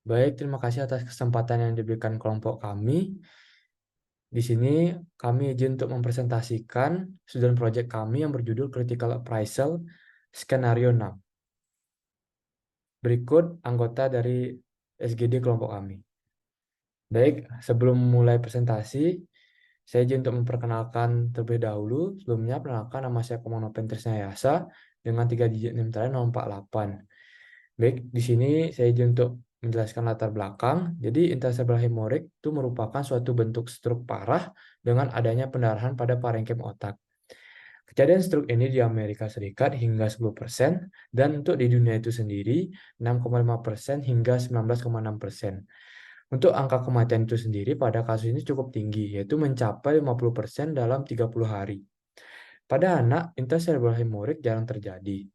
Baik, terima kasih atas kesempatan yang diberikan kelompok kami. Di sini kami izin untuk mempresentasikan student project kami yang berjudul Critical Appraisal Skenario 6. Berikut anggota dari SGD kelompok kami. Baik, sebelum mulai presentasi, saya izin untuk memperkenalkan terlebih dahulu. Sebelumnya, perkenalkan nama saya Komonopen Trisna Yasa dengan 3 digit NIM terakhir 048. Baik, di sini saya izin untuk menjelaskan latar belakang. Jadi, intracerebral hemorrhage itu merupakan suatu bentuk stroke parah dengan adanya pendarahan pada parenkim otak. Kejadian stroke ini di Amerika Serikat hingga 10% dan untuk di dunia itu sendiri 6,5% hingga 19,6%. Untuk angka kematian itu sendiri pada kasus ini cukup tinggi, yaitu mencapai 50% dalam 30 hari. Pada anak, intracerebral hemorrhage jarang terjadi.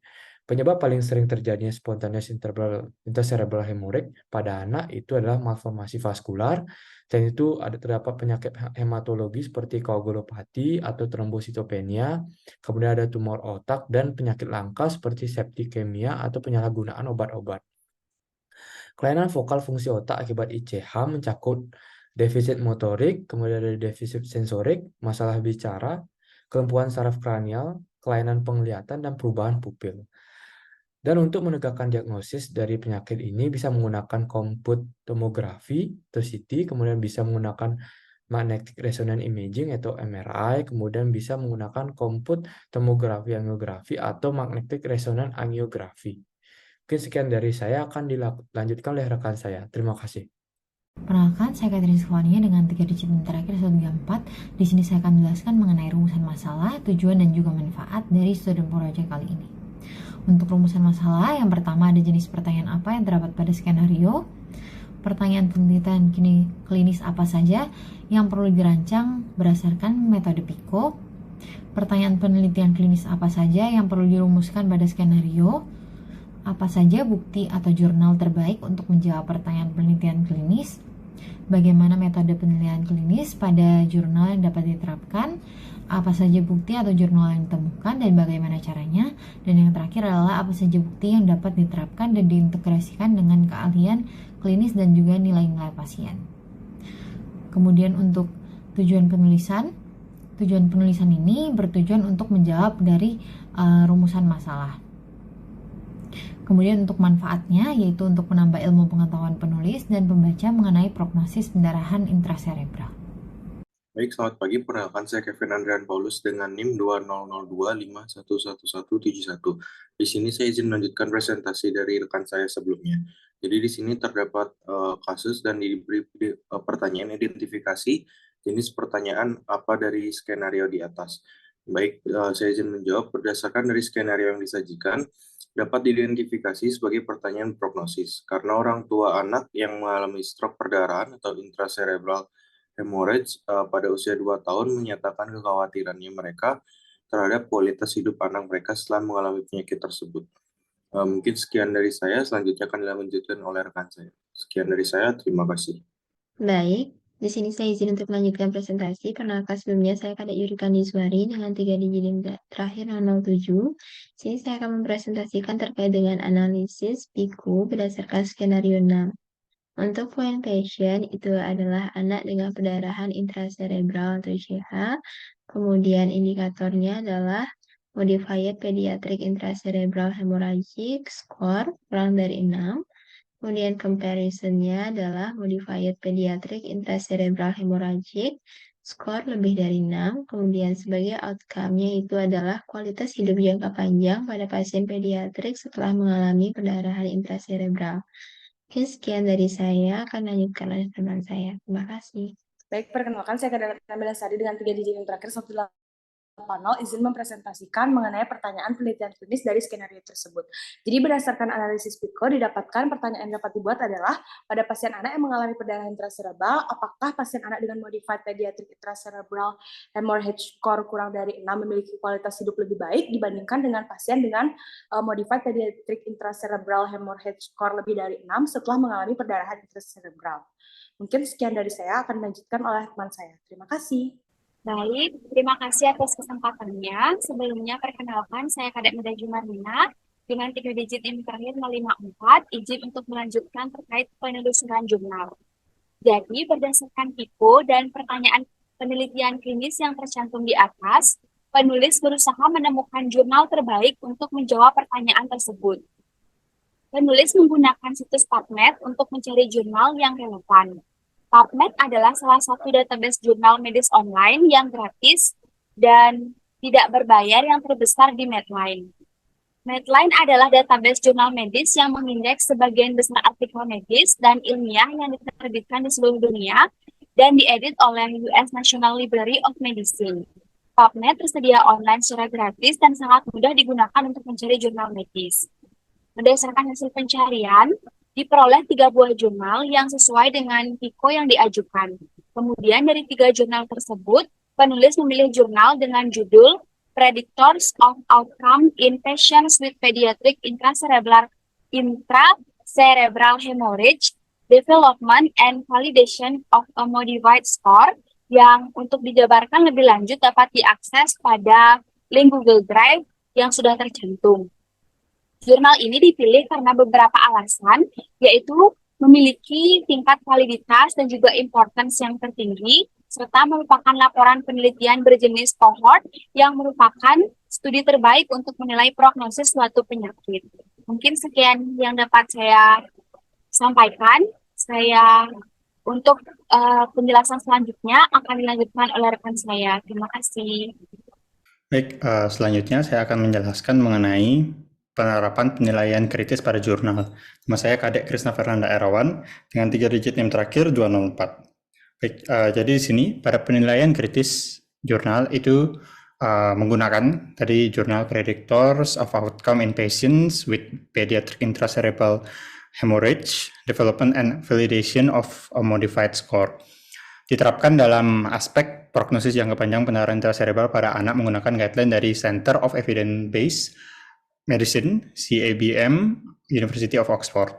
Penyebab paling sering terjadinya spontaneous intracerebral hemorrhage pada anak itu adalah malformasi vaskular, dan itu ada terdapat penyakit hematologi seperti koagulopati atau trombositopenia, kemudian ada tumor otak dan penyakit langka seperti septikemia atau penyalahgunaan obat-obat. Kelainan vokal fungsi otak akibat ICH mencakup defisit motorik, kemudian ada defisit sensorik, masalah bicara, kelumpuhan saraf kranial, kelainan penglihatan, dan perubahan pupil. Dan untuk menegakkan diagnosis dari penyakit ini bisa menggunakan komput tomografi atau CT, kemudian bisa menggunakan magnetic resonance imaging atau MRI, kemudian bisa menggunakan komput tomografi angiografi atau magnetic resonance angiografi. Mungkin sekian dari saya, akan dilanjutkan oleh rekan saya. Terima kasih. Perkenalkan, saya Katrin Sylvania dengan 3 digit NIM terakhir 134. Di sini saya akan menjelaskan mengenai rumusan masalah, tujuan, dan juga manfaat dari student project kali ini. Untuk rumusan masalah, yang pertama ada jenis pertanyaan apa yang terdapat pada skenario, pertanyaan penelitian klinis apa saja yang perlu dirancang berdasarkan metode PICO, pertanyaan penelitian klinis apa saja yang perlu dirumuskan pada skenario, apa saja bukti atau jurnal terbaik untuk menjawab pertanyaan penelitian klinis, bagaimana metode penelitian klinis pada jurnal yang dapat diterapkan, apa saja bukti atau jurnal yang ditemukan dan bagaimana caranya, dan yang terakhir adalah apa saja bukti yang dapat diterapkan dan diintegrasikan dengan keahlian klinis dan juga nilai-nilai pasien. Kemudian untuk tujuan penulisan ini bertujuan untuk menjawab dari rumusan masalah. Kemudian untuk manfaatnya yaitu untuk menambah ilmu pengetahuan penulis dan pembaca mengenai prognosis pendarahan intracerebral. Baik, selamat pagi. Perkenalkan, saya Kevin Andrian Paulus dengan NIM 2002511171. Di sini saya izin melanjutkan presentasi dari rekan saya sebelumnya. Jadi di sini terdapat kasus dan diberi pertanyaan identifikasi jenis pertanyaan apa dari skenario di atas. Baik, saya izin menjawab berdasarkan dari skenario yang disajikan dapat diidentifikasi sebagai pertanyaan prognosis karena orang tua anak yang mengalami stroke perdarahan atau intracerebral hemorrhage pada usia 2 tahun menyatakan kekhawatirannya mereka terhadap kualitas hidup anak mereka setelah mengalami penyakit tersebut. Mungkin sekian dari saya, selanjutnya akan dilanjutkan oleh rekan saya. Sekian dari saya, terima kasih. Baik, di sini saya izin untuk melanjutkan presentasi. Perkenalkan sebelumnya saya Kadek Yurika Niswari dengan 3 digit NIM terakhir 007. Sini saya akan mempresentasikan terkait dengan analisis PICU berdasarkan skenario 6. Untuk point patient itu adalah anak dengan pendarahan intracerebral atau ICH. Kemudian indikatornya adalah modified pediatric intracerebral hemorrhagic score kurang dari 6. Kemudian comparison-nya adalah modified pediatric intracerebral hemorrhagic skor lebih dari 6. Kemudian sebagai outcome-nya itu adalah kualitas hidup jangka panjang pada pasien pediatrik setelah mengalami pendarahan intracerebral. Oke, sekian dari saya. Akan lanjutkan oleh teman saya. Terima kasih. Baik, perkenalkan saya Kadek Nabila Sari dengan 3 digit yang terakhir 18 izin mempresentasikan mengenai pertanyaan penelitian klinis dari skenario tersebut. Jadi berdasarkan analisis PICO didapatkan pertanyaan yang dapat dibuat adalah pada pasien anak yang mengalami perdarahan intracerebral, apakah pasien anak dengan modified pediatric intracerebral hemorrhage score kurang dari 6 memiliki kualitas hidup lebih baik dibandingkan dengan pasien dengan modified pediatric intracerebral hemorrhage score lebih dari 6 setelah mengalami perdarahan intracerebral. Mungkin sekian dari saya, akan dilanjutkan oleh teman saya. Terima kasih. Baik, terima kasih atas kesempatannya. Sebelumnya perkenalkan saya Kadek Muda Jumarina dengan 3 digit yang terakhir 054, izin untuk melanjutkan terkait penelusuran jurnal. Jadi, berdasarkan tipe dan pertanyaan penelitian klinis yang tercantum di atas, penulis berusaha menemukan jurnal terbaik untuk menjawab pertanyaan tersebut. Penulis menggunakan situs PubMed untuk mencari jurnal yang relevan. PubMed adalah salah satu database jurnal medis online yang gratis dan tidak berbayar yang terbesar di Medline. Medline adalah database jurnal medis yang mengindeks sebagian besar artikel medis dan ilmiah yang diterbitkan di seluruh dunia dan diedit oleh US National Library of Medicine. PubMed tersedia online secara gratis dan sangat mudah digunakan untuk mencari jurnal medis. Berdasarkan hasil pencarian, diperoleh 3 buah jurnal yang sesuai dengan TIKO yang diajukan. Kemudian dari 3 jurnal tersebut, penulis memilih jurnal dengan judul Predictors of Outcome in Patients with Pediatric Intracerebral Hemorrhage, Development and Validation of a Modified Score, yang untuk dijabarkan lebih lanjut dapat diakses pada link Google Drive yang sudah tercantum. Jurnal ini dipilih karena beberapa alasan, yaitu memiliki tingkat validitas dan juga importance yang tertinggi, serta merupakan laporan penelitian berjenis cohort yang merupakan studi terbaik untuk menilai prognosis suatu penyakit. Mungkin sekian yang dapat saya sampaikan. Untuk penjelasan selanjutnya akan dilanjutkan oleh rekan saya. Terima kasih. Baik, selanjutnya saya akan menjelaskan mengenai penerapan penilaian kritis pada jurnal. Nama saya Kadek Krisna Fernanda Erawan dengan 3 digit NIM terakhir 204. Baik, jadi di sini pada penilaian kritis jurnal itu menggunakan tadi jurnal Predictors of Outcome in Patients with Pediatric Intracerebral Hemorrhage, Development and Validation of a Modified Score. Diterapkan dalam aspek prognosis jangka panjang pendarahan intracerebral pada anak menggunakan guideline dari Center of Evidence-Based Medicine, CABM, University of Oxford.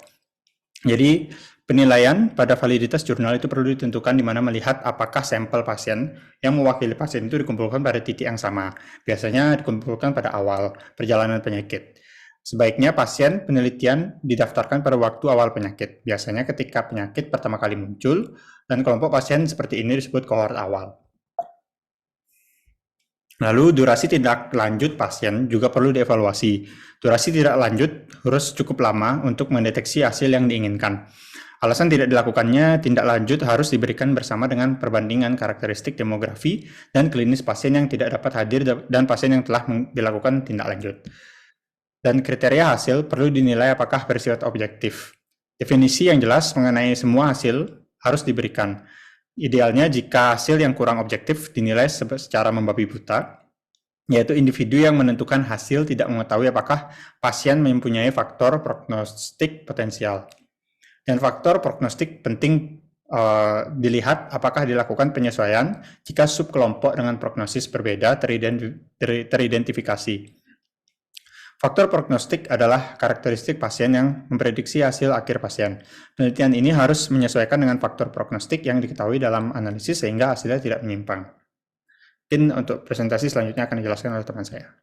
Jadi, penilaian pada validitas jurnal itu perlu ditentukan di mana melihat apakah sampel pasien yang mewakili pasien itu dikumpulkan pada titik yang sama. Biasanya dikumpulkan pada awal perjalanan penyakit. Sebaiknya pasien penelitian didaftarkan pada waktu awal penyakit. Biasanya ketika penyakit pertama kali muncul, dan kelompok pasien seperti ini disebut kohort awal. Lalu durasi tindak lanjut pasien juga perlu dievaluasi. Durasi tidak lanjut harus cukup lama untuk mendeteksi hasil yang diinginkan. Alasan tidak dilakukannya tindak lanjut harus diberikan bersama dengan perbandingan karakteristik demografi dan klinis pasien yang tidak dapat hadir dan pasien yang telah dilakukan tindak lanjut. Dan kriteria hasil perlu dinilai apakah bersifat objektif. Definisi yang jelas mengenai semua hasil harus diberikan. Idealnya jika hasil yang kurang objektif dinilai secara membabi buta, yaitu individu yang menentukan hasil tidak mengetahui apakah pasien mempunyai faktor prognostik potensial. Dan faktor prognostik penting dilihat apakah dilakukan penyesuaian jika subkelompok dengan prognosis berbeda teridentifikasi. Faktor prognostik adalah karakteristik pasien yang memprediksi hasil akhir pasien. Penelitian ini harus menyesuaikan dengan faktor prognostik yang diketahui dalam analisis sehingga hasilnya tidak menyimpang. Mungkin untuk presentasi selanjutnya akan dijelaskan oleh teman saya.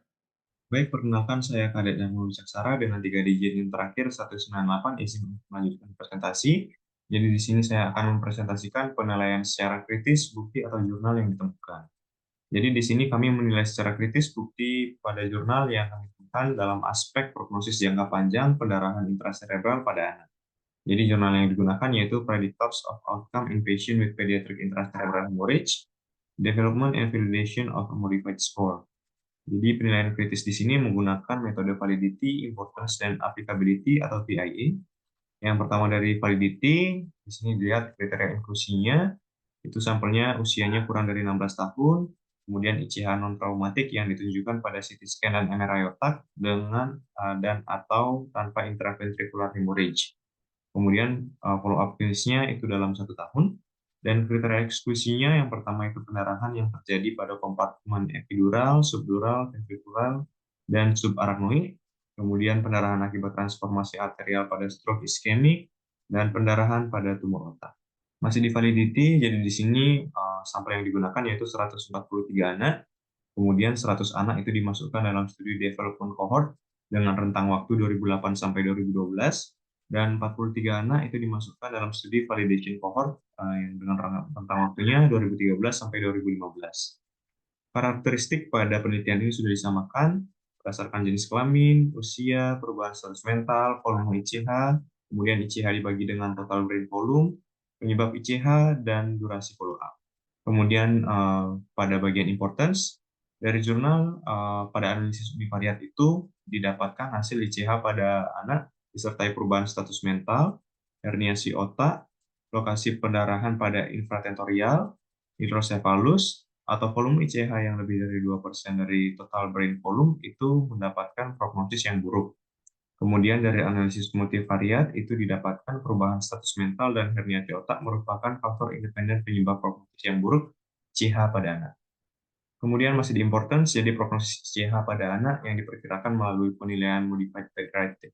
Baik, perkenalkan saya Kadek Danul Wicaksara dengan 3 digit yang terakhir 198, izin untuk melanjutkan presentasi. Jadi di sini saya akan mempresentasikan penilaian secara kritis bukti atau jurnal yang ditemukan. Jadi di sini kami menilai secara kritis bukti pada jurnal yang kami temukan dalam aspek prognosis jangka panjang pendarahan intracerebral pada anak. Jadi jurnal yang digunakan yaitu Predictors of Outcome in Patients with Pediatric Intracerebral Hemorrhage, Development and Validation of a Modified Score. Jadi penilaian kritis di sini menggunakan metode validity, importance, dan applicability atau VIA. Yang pertama dari validity, di sini dilihat kriteria inklusinya, itu sampelnya usianya kurang dari 16 tahun, kemudian ICH non-traumatik yang ditunjukkan pada CT scan dan MRI otak dengan dan atau tanpa intraventricular hemorrhage. Kemudian follow-up klinisnya itu dalam 1 tahun. Dan kriteria eksklusinya yang pertama itu pendarahan yang terjadi pada kompartemen epidural, subdural, ventrikular, dan subarachnoid. Kemudian pendarahan akibat transformasi arterial pada stroke iskemik, dan pendarahan pada tumor otak. Masih di validity, jadi di sini sampel yang digunakan yaitu 143 anak, kemudian 100 anak itu dimasukkan dalam studi development cohort, dengan rentang waktu 2008 sampai 2012, dan 43 anak itu dimasukkan dalam studi validation cohort yang dengan rentang waktunya 2013 sampai 2015. Karakteristik pada penelitian ini sudah disamakan berdasarkan jenis kelamin, usia, perubahan status mental, volume ICH, kemudian ICH dibagi dengan total brain volume, penyebab ICH, dan durasi follow up. Kemudian pada bagian importance, dari jurnal pada analisis univariat itu didapatkan hasil ICH pada anak disertai perubahan status mental, herniasi otak, lokasi pendarahan pada infratentorial, hidrosefalus, atau volume ICH yang lebih dari 2% dari total brain volume itu mendapatkan prognosis yang buruk. Kemudian dari analisis multivariat itu didapatkan perubahan status mental dan herniasi otak merupakan faktor independen penyebab prognosis yang buruk ICH pada anak. Kemudian masih di importance, jadi prognosis ICH pada anak yang diperkirakan melalui penilaian Modified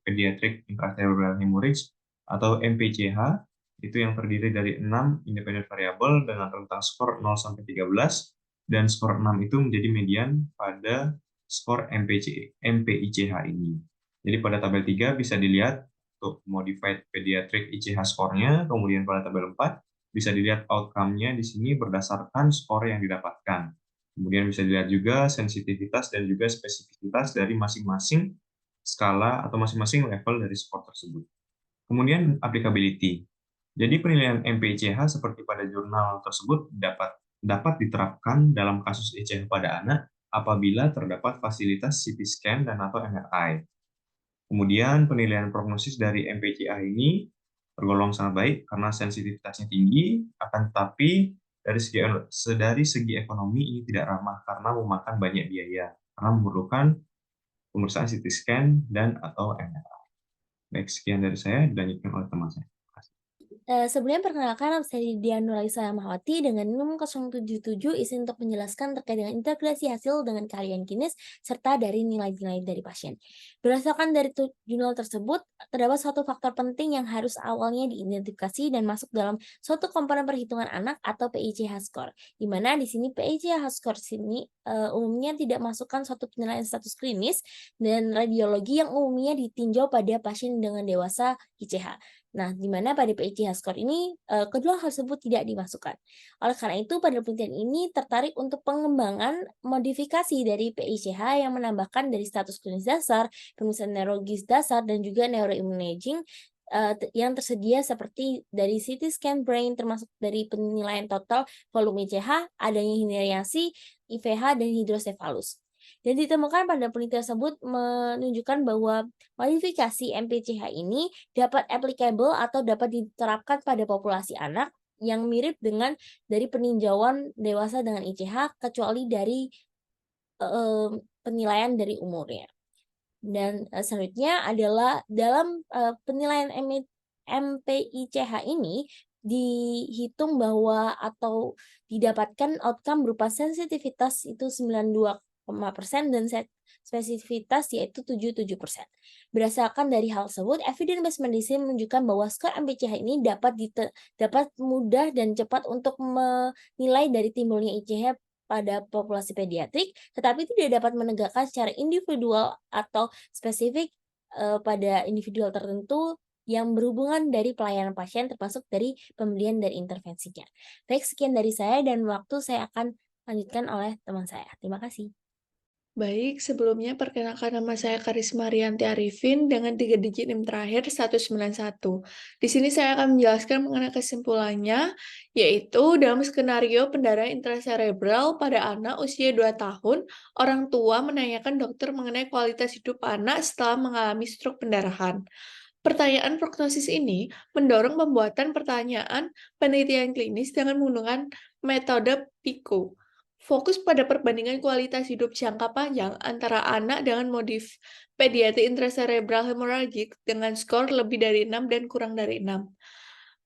Pediatric Intracerebral Hemorrhage atau MPCH, itu yang terdiri dari 6 independent variable dengan rentang skor 0 sampai 13, dan skor 6 itu menjadi median pada skor MPICH ini. Jadi pada tabel 3 bisa dilihat untuk Modified Pediatric ICH skornya, kemudian pada tabel 4 bisa dilihat outcome-nya di sini berdasarkan skor yang didapatkan. Kemudian bisa dilihat juga sensitivitas dan juga spesifisitas dari masing-masing skala atau masing-masing level dari skor tersebut. Kemudian applicability. Jadi penilaian MPICH seperti pada jurnal tersebut dapat diterapkan dalam kasus ICH pada anak apabila terdapat fasilitas CT scan dan atau MRI. Kemudian penilaian prognosis dari MPCH ini tergolong sangat baik karena sensitivitasnya tinggi, akan tetapi dari segi ekonomi ini tidak ramah karena memakan banyak biaya, karena memerlukan pemeriksaan CT scan dan atau MRI. Baik, sekian dari saya, dilanjutkan oleh teman saya. Sebelumnya perkenalkan, saya Dian Nuraisa Mahwati dengan NUM 077 izin untuk menjelaskan terkait dengan integrasi hasil dengan keahlian klinis serta dari nilai-nilai dari pasien. Berdasarkan dari jurnal tersebut, terdapat suatu faktor penting yang harus awalnya diidentifikasi dan masuk dalam suatu komponen perhitungan anak atau PICH score, di mana di sini PICH score sini umumnya tidak masukkan suatu penilaian status klinis dan radiologi yang umumnya ditinjau pada pasien dengan dewasa ICH. Nah, di mana pada PICH score ini kedua hal tersebut tidak dimasukkan. Oleh karena itu, pada penelitian ini tertarik untuk pengembangan modifikasi dari PICH yang menambahkan dari status klinis dasar, pemeriksaan neurologis dasar, dan juga neuroimaging yang tersedia seperti dari CT scan brain termasuk dari penilaian total volume ICH, adanya herniasi, IVH, dan hidrosefalus. Dan ditemukan pada penelitian tersebut menunjukkan bahwa modifikasi MPCH ini dapat applicable atau dapat diterapkan pada populasi anak yang mirip dengan dari peninjauan dewasa dengan ICH kecuali dari penilaian dari umurnya. Dan selanjutnya adalah dalam penilaian MPICH ini dihitung bahwa atau didapatkan outcome berupa sensitivitas itu 92% dan spesifitas yaitu 77%. Berdasarkan dari hal tersebut, evidence-based medicine menunjukkan bahwa skor MPCH ini dapat mudah dan cepat untuk menilai dari timbulnya ICH pada populasi pediatrik, tetapi tidak dapat menegakkan secara individual atau spesifik pada individual tertentu yang berhubungan dari pelayanan pasien termasuk dari pembelian dan intervensinya. Baik, sekian dari saya dan waktu saya akan lanjutkan oleh teman saya. Terima kasih. Baik, sebelumnya perkenalkan nama saya Karisma Rianti Arifin dengan 3 digit NIM terakhir 191. Di sini saya akan menjelaskan mengenai kesimpulannya, yaitu dalam skenario pendarahan intracerebral pada anak usia 2 tahun, orang tua menanyakan dokter mengenai kualitas hidup anak setelah mengalami stroke pendarahan. Pertanyaan prognosis ini mendorong pembuatan pertanyaan penelitian klinis dengan menggunakan metode PICO. Fokus pada perbandingan kualitas hidup jangka panjang antara anak dengan modif pediatri intracerebral hemorrhagic dengan skor lebih dari 6 dan kurang dari 6.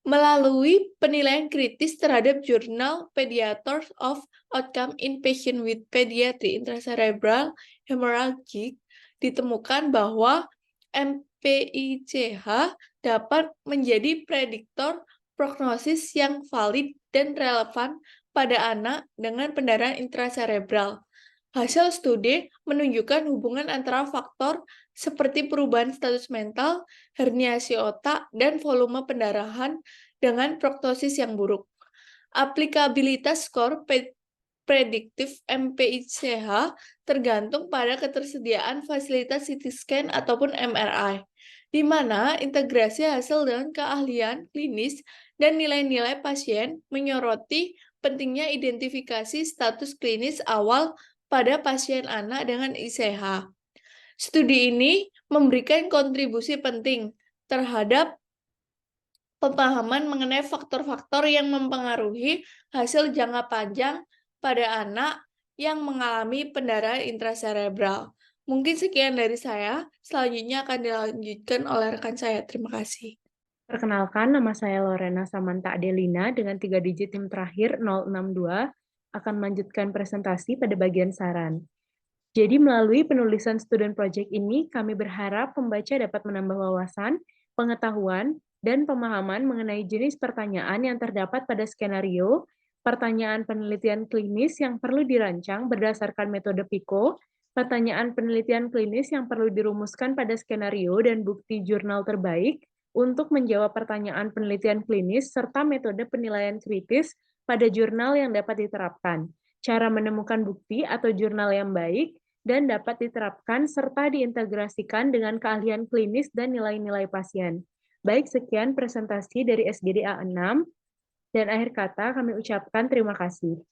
Melalui penilaian kritis terhadap jurnal Pediatrics of Outcome in Patients with Pediatric Intracerebral Hemorrhagic ditemukan bahwa MPICH dapat menjadi prediktor prognosis yang valid dan relevan pada anak dengan pendarahan intracerebral. Hasil studi menunjukkan hubungan antara faktor seperti perubahan status mental, herniasi otak, dan volume pendarahan dengan prognosis yang buruk. Aplikabilitas skor prediktif MPICH tergantung pada ketersediaan fasilitas CT scan ataupun MRI, di mana integrasi hasil dengan keahlian klinis dan nilai-nilai pasien menyoroti pentingnya identifikasi status klinis awal pada pasien anak dengan ICH. Studi ini memberikan kontribusi penting terhadap pemahaman mengenai faktor-faktor yang mempengaruhi hasil jangka panjang pada anak yang mengalami pendarahan intracerebral. Mungkin sekian dari saya, selanjutnya akan dilanjutkan oleh rekan saya. Terima kasih. Perkenalkan, nama saya Lorena Samanta Adelina dengan 3 digit NIM terakhir 062, akan melanjutkan presentasi pada bagian saran. Jadi melalui penulisan student project ini, kami berharap pembaca dapat menambah wawasan, pengetahuan, dan pemahaman mengenai jenis pertanyaan yang terdapat pada skenario, pertanyaan penelitian klinis yang perlu dirancang berdasarkan metode PICO, pertanyaan penelitian klinis yang perlu dirumuskan pada skenario dan bukti jurnal terbaik untuk menjawab pertanyaan penelitian klinis serta metode penilaian kritis pada jurnal yang dapat diterapkan, cara menemukan bukti atau jurnal yang baik, dan dapat diterapkan serta diintegrasikan dengan keahlian klinis dan nilai-nilai pasien. Baik, sekian presentasi dari SGD A6, dan akhir kata kami ucapkan terima kasih.